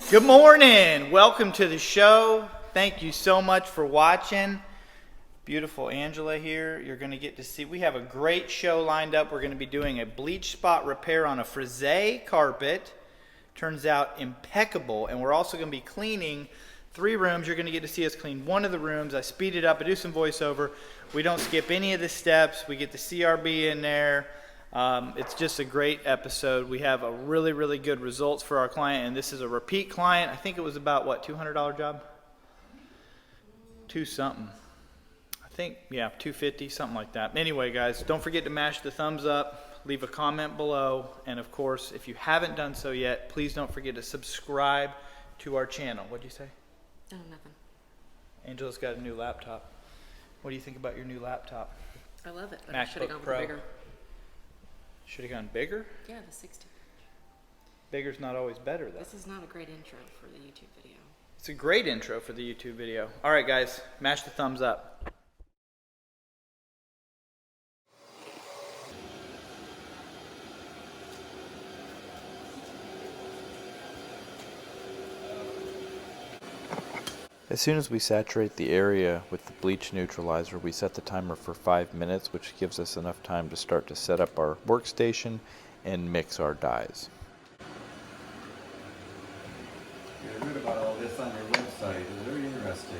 Good morning. Welcome to the show. Thank you so much for watching. Beautiful Angela here. You're going to get to see. We have a great show lined up. We're going to be doing a bleach spot repair on a frisé carpet. Turns out impeccable. And we're also going to be cleaning 3 rooms. You're going to get to see us clean one of the rooms. I speed it up. I do some voiceover. We don't skip any of the steps. We get the CRB in there. It's just a great episode. We have a really good results for our client, and this is a repeat client. I think it was about, what, $200 job? 2 something. I think, yeah, 250, something like that. Anyway, guys, don't forget to mash the thumbs up, leave a comment below, and of course, if you haven't done so yet, please don't forget to subscribe to our channel. What'd you say? Oh, nothing. Angela's got a new laptop. What do you think about your new laptop? I love it, but I should have gone with Pro. the bigger. Should have gone bigger? Yeah, the 60. Bigger's not always better, though. This is not a great intro for the YouTube video. It's a great intro for the YouTube video. All right, guys, mash the thumbs up. As soon as we saturate the area with the bleach neutralizer, we set the timer for 5 minutes, which gives us enough time to start to set up our workstation and mix our dyes. I read about all this on your website. It's very interesting.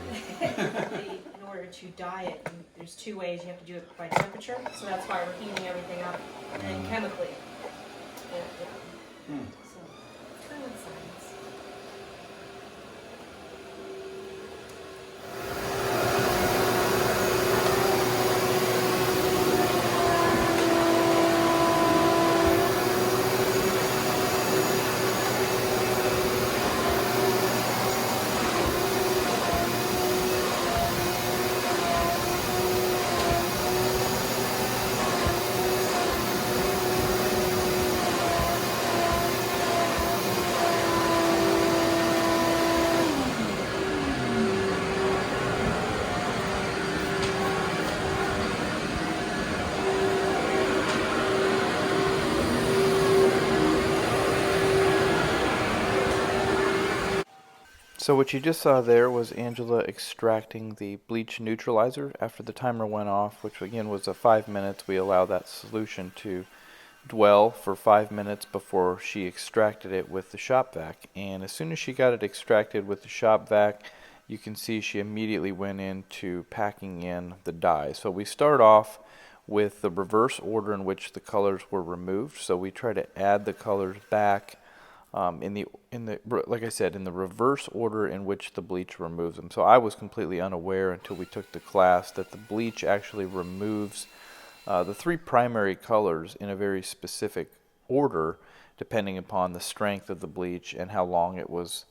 In order to dye it, there's 2 ways. You have to do it by temperature, so that's why we're heating everything up, and then chemically. So, kind of science. So what you just saw there was Angela extracting the bleach neutralizer after the timer went off, which again was 5 minutes. We allow that solution to dwell for 5 minutes before she extracted it with the shop vac. And as soon as she got it extracted with the shop vac, you can see she immediately went into packing in the dye. So we start off with the reverse order in which the colors were removed. So we try to add the colors back like I said, in the reverse order in which the bleach removes them. So I was completely unaware until we took the class that the bleach actually removes the 3 primary colors in a very specific order, depending upon the strength of the bleach and how long it was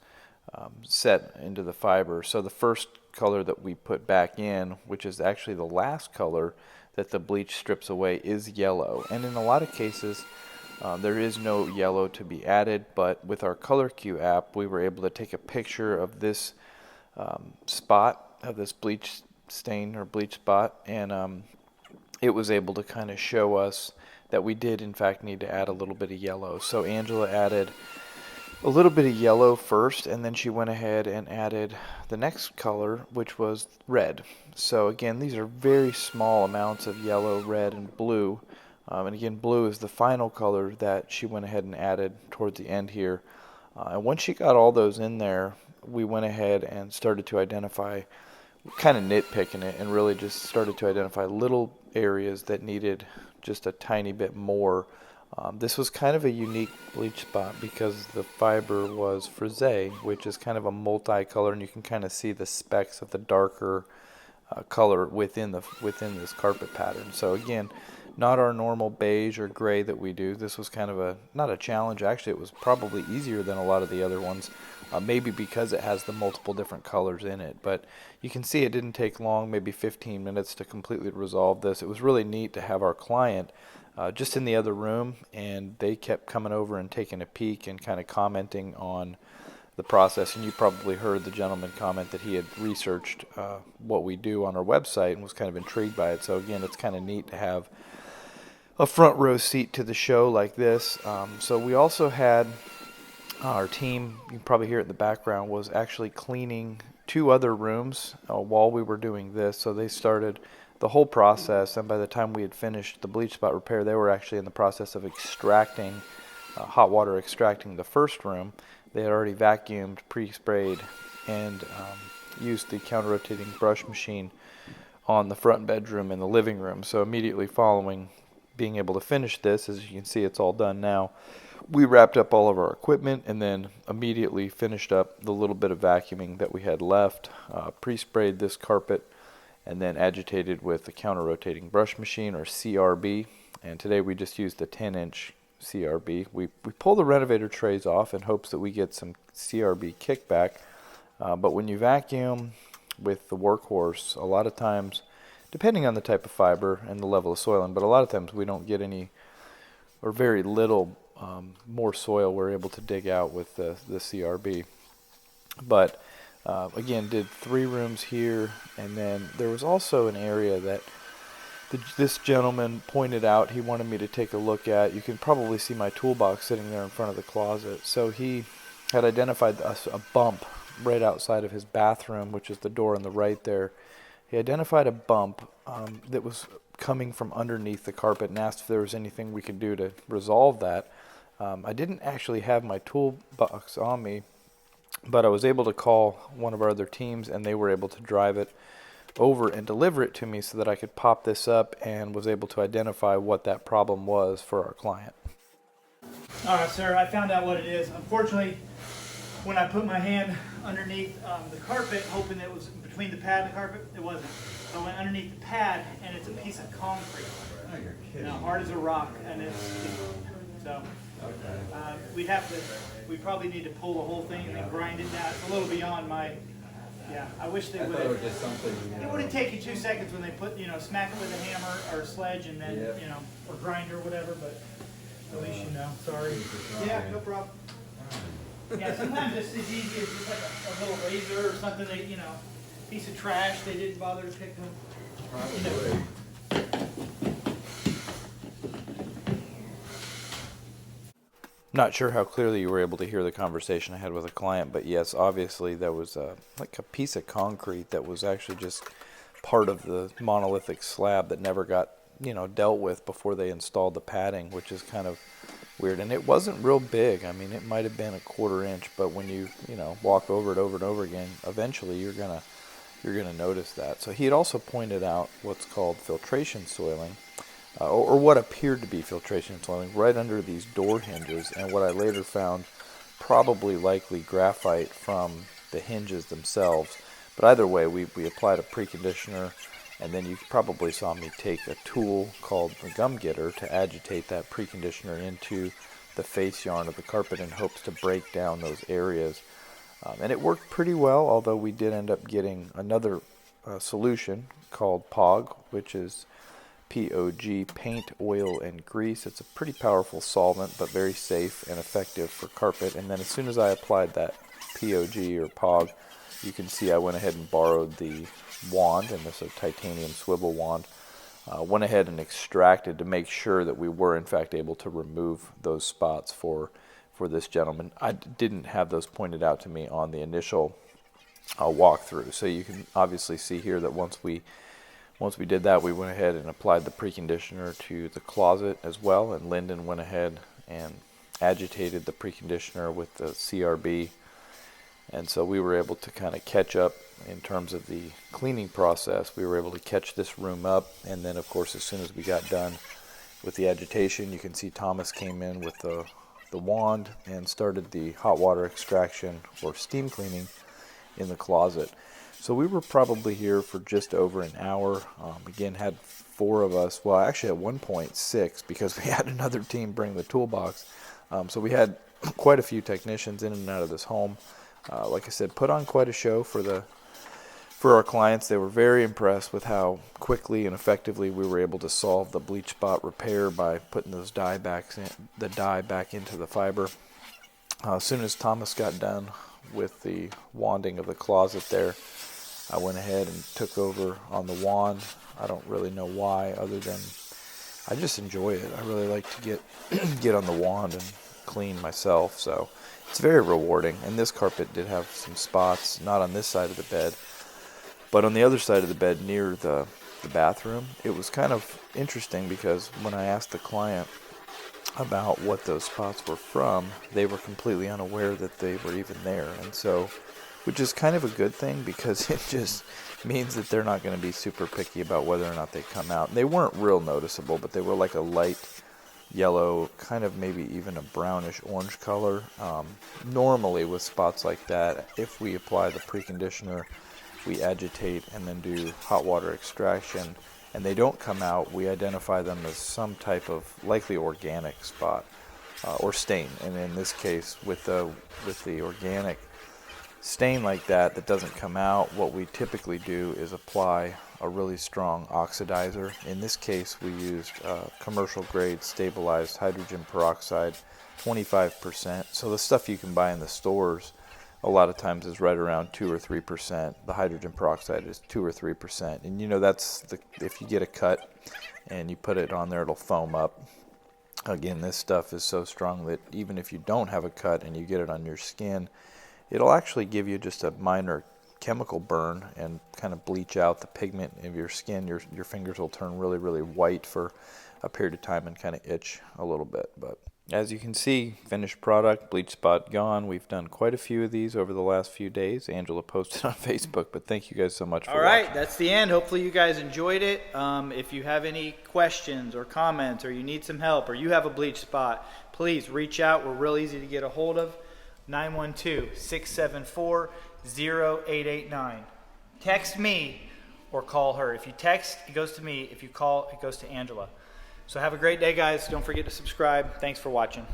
set into the fiber. So the first color that we put back in, which is actually the last color that the bleach strips away, is yellow. And in a lot of cases, there is no yellow to be added, but with our ColorQ app, we were able to take a picture of this spot, of this bleach stain or bleach spot, and it was able to kind of show us that we did in fact need to add a little bit of yellow. So Angela added a little bit of yellow first, and then she went ahead and added the next color, which was red. So again, these are very small amounts of yellow, red, and blue. And again, blue is the final color that she went ahead and added towards the end here. And once she got all those in there, we went ahead and started to identify, kind of nitpicking it, and really just started to identify little areas that needed just a tiny bit more. This was kind of a unique bleach spot because the fiber was frisé, which is kind of a multicolor, and you can kind of see the specks of the darker color within this carpet pattern. So again, not our normal beige or gray that we do. This was kind of not a challenge. Actually, it was probably easier than a lot of the other ones, maybe because it has the multiple different colors in it. But you can see it didn't take long, maybe 15 minutes to completely resolve this. It was really neat to have our client just in the other room, and they kept coming over and taking a peek and kind of commenting on the process. And you probably heard the gentleman comment that he had researched what we do on our website and was kind of intrigued by it. So again, it's kind of neat to have a front row seat to the show like this. So we also had Our team, you can probably hear it in the background, was actually cleaning 2 other rooms while we were doing this. So they started the whole process, and by the time we had finished the bleach spot repair, they were actually in the process of extracting, hot water extracting the first room. They had already vacuumed, pre-sprayed, and used the counter-rotating brush machine on the front bedroom and the living room. So immediately following being able to finish this, as you can see, it's all done now, we wrapped up all of our equipment and then immediately finished up the little bit of vacuuming that we had left, pre-sprayed this carpet, and then agitated with the counter-rotating brush machine, or CRB. And today we just used the 10-inch CRB. We pull the renovator trays off in hopes that we get some CRB kickback. But when you vacuum with the workhorse, a lot of times, depending on the type of fiber and the level of soiling, but a lot of times we don't get any or very little more soil we're able to dig out with the CRB. But again, did 3 rooms here, and then there was also an area that this gentleman pointed out he wanted me to take a look at. You can probably see my toolbox sitting there in front of the closet. So he had identified a bump right outside of his bathroom, which is the door on the right there. He identified a bump that was coming from underneath the carpet and asked if there was anything we could do to resolve that. I didn't actually have my toolbox on me, but I was able to call one of our other teams, and they were able to drive it over and deliver it to me so that I could pop this up, and was able to identify what that problem was for our client. All right, sir, I found out what it is. Unfortunately, when I put my hand underneath the carpet, hoping it was between the pad and the carpet, it wasn't. So I went underneath the pad, and it's a piece of concrete. Oh, you're kidding. Hard as a rock, and it's so. Okay. We probably need to pull the whole thing and then grind it down. It's a little beyond my. Yeah, I wish they I would thought it was have. just something, It would have taken 2 seconds when they put, smack it with a hammer or a sledge, and then, Yep. or grinder or whatever. But at least you know. Sorry. Yeah, no problem. Yeah, sometimes it's as easy as just like a little razor or something. Piece of trash they didn't bother to pick them. Probably. Not sure how clearly you were able to hear the conversation I had with a client, but yes, obviously there was like a piece of concrete that was actually just part of the monolithic slab that never got dealt with before they installed the padding, which is kind of weird. And it wasn't real big. I mean, it might have been a 1/4 inch, but when you walk over it over and over again, eventually you're gonna notice that. So he had also pointed out what's called filtration soiling. Or what appeared to be filtration soiling right under these door hinges, and what I later found probably likely graphite from the hinges themselves. But either way, we applied a preconditioner, and then you probably saw me take a tool called the gum getter to agitate that preconditioner into the face yarn of the carpet in hopes to break down those areas. And it worked pretty well, although we did end up getting another solution called POG, which is POG, paint, oil, and grease. It's a pretty powerful solvent, but very safe and effective for carpet. And then as soon as I applied that POG or POG, you can see I went ahead and borrowed the wand, and this is a titanium swivel wand. Went ahead and extracted to make sure that we were in fact able to remove those spots for this gentleman. I didn't have those pointed out to me on the initial walkthrough. So you can obviously see here that once we did that, we went ahead and applied the preconditioner to the closet as well, and Lyndin went ahead and agitated the preconditioner with the CRB, and so we were able to kind of catch up in terms of the cleaning process. We were able to catch this room up, and then of course as soon as we got done with the agitation, you can see Thomas came in with the wand and started the hot water extraction or steam cleaning in the closet. So we were probably here for just over an hour. Again, had 4 of us. Well, actually at one point 6, because we had another team bring the toolbox. So we had quite a few technicians in and out of this home. Like I said, put on quite a show for our clients. They were very impressed with how quickly and effectively we were able to solve the bleach spot repair by putting the dye back into the fiber. As soon as Thomas got done with the wanding of the closet there, I went ahead and took over on the wand. I don't really know why, other than I just enjoy it. I really like to get on the wand and clean myself. So It's very rewarding. And this carpet did have some spots, not on this side of the bed, but on the other side of the bed near the bathroom. It was kind of interesting because when I asked the client about what those spots were from, they were completely unaware that they were even there. And so, which is kind of a good thing because it just means that they're not going to be super picky about whether or not they come out. And they weren't real noticeable, but they were like a light yellow, kind of maybe even a brownish orange color. Normally with spots like that, if we apply the preconditioner, we agitate and then do hot water extraction, and they don't come out, we identify them as some type of likely organic spot or stain. And in this case, with the organic stain like that doesn't come out, what we typically do is apply a really strong oxidizer. In this case, we used commercial grade stabilized hydrogen peroxide, 25%. So the stuff you can buy in the stores a lot of times is right around 2 or 3%. The hydrogen peroxide is 2 or 3%. And if you get a cut and you put it on there, it'll foam up. Again, this stuff is so strong that even if you don't have a cut and you get it on your skin, it'll actually give you just a minor chemical burn and kind of bleach out the pigment of your skin. Your fingers will turn really, really white for a period of time and kind of itch a little bit. But as you can see, finished product, bleach spot gone. We've done quite a few of these over the last few days. Angela posted on Facebook, but thank you guys so much for watching. All right, that's the end. Hopefully you guys enjoyed it. If you have any questions or comments or you need some help or you have a bleach spot, please reach out. We're real easy to get a hold of. 912-674-0889. Text me or call her. If you text, it goes to me. If you call, it goes to Angela. So have a great day, guys. Don't forget to subscribe. Thanks for watching.